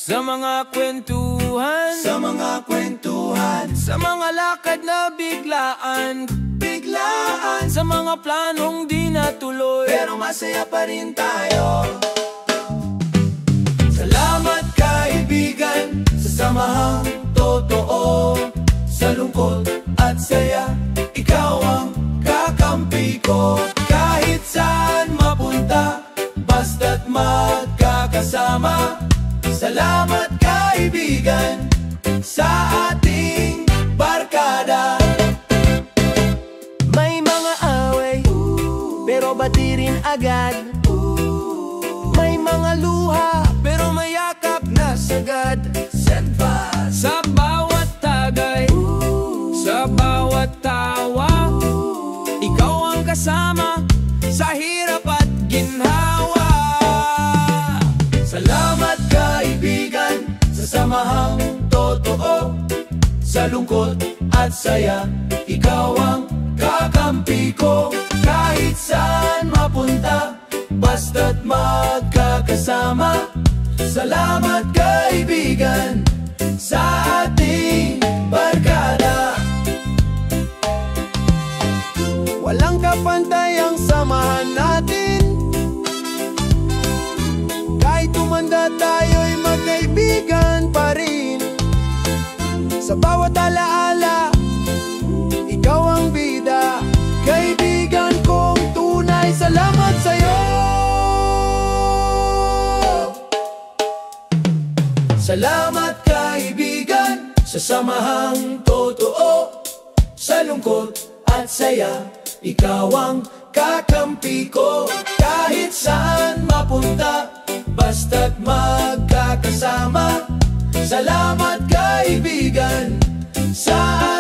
Sa mga kwentuhan, sa mga kwentuhan, sa mga lakad na biglaan, biglaan, sa mga planong di natuloy, pero masaya pa rin tayo. Salamat kaibigan, sa samahang totoo. Sa lungkot at saya, ikaw ang kakampi ko. Kahit saan mapunta, basta't magkakasama. Salamat kaibigan, sa ating barkada. may mga away, pero batirin agad. May mga luha, pero mayakap na sagad. Sa bawat tagay, sa bawat tawa, ikaw ang kasama sa hirap at ginhawa. Salamat kaibigan, sa samahang totoo. Sa lungkot at saya, ikaw ang kakampi ko. Kahit saan mapunta, basta't magkakasama. Salamat kaibigan, sa ating barkada. Walang kapantay ang samahan natin. Kahit tumanda tayo'y magkaibigan pa rin. Sa bawat alaala, ikaw ang bida. Kaibigan kong tunay, salamat sa'yo. Salamat kaibigan, sa samahang totoo. Sa lungkot at saya, ikaw ang kakampi ko. Kahit saan mapunta, basta't magkakasama. Salamat kaibigan, sa